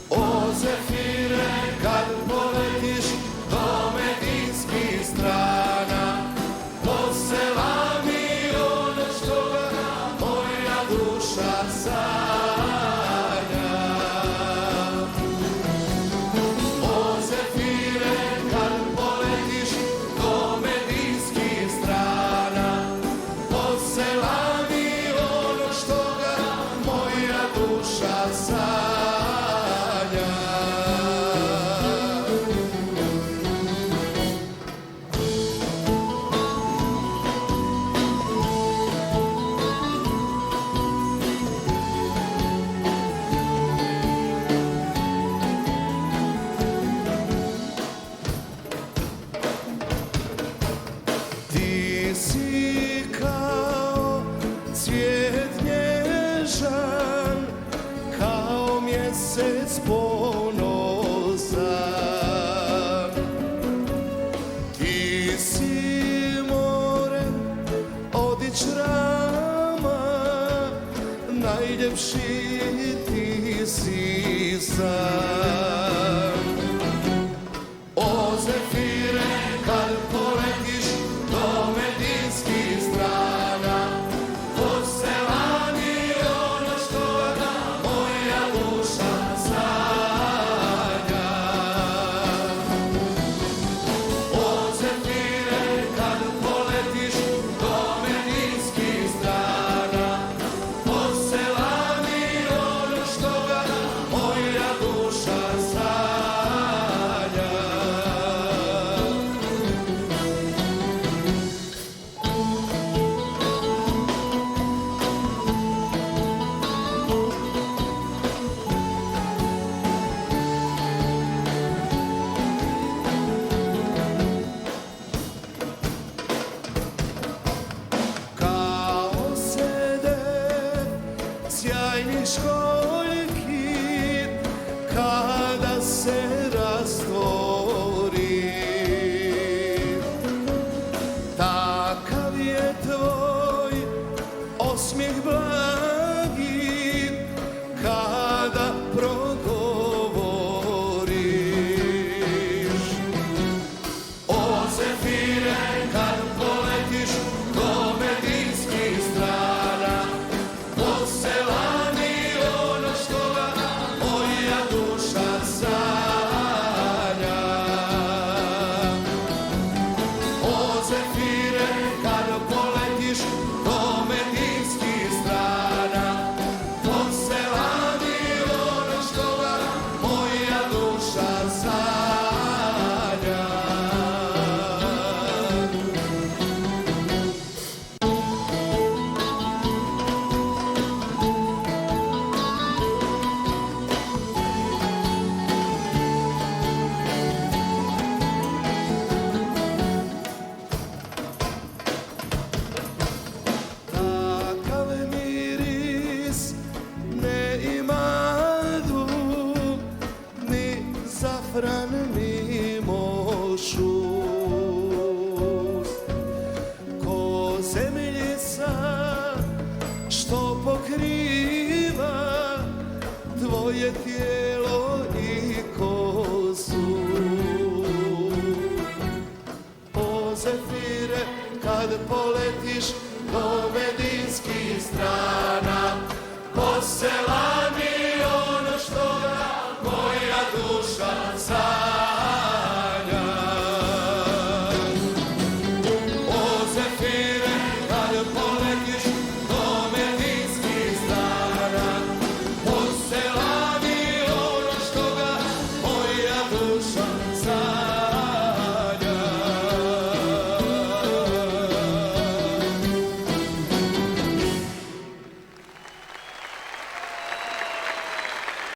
O Zefire, kad poletiš do medinskih strana, posela mi ono što moja duša sanja. O Zefire, kad poletiš do medinskih strana, posela mi ono što moja duša sanja. Ti si kao cvijet nježan, kao mjesec ponosan. Ti si more odić rama, najljepši ti si san. O Zefire, kad poletiš do medinskih strana, posela mi ono što moja duša sanja. O Zefire, kad poletiš do medinskih strana, posela mi ono što moja duša sanja. Kao sede sjajnih školjki kada se rastvori, takav je tvoj osmijeh blagi kada progovoriš. O Zefire, kad poletiš do medinskih strana, posela mi ono što moja duša sanja. O Zefire, kad poletiš do medinskih strana, posela mi ono što moja duša sanja. Takav miris ne ima dug, ni zafran, ni mošus. Ko zemljica što pokriva tvoje tijelo i kosu. O Zefire, kad poletiš do medinskih strana,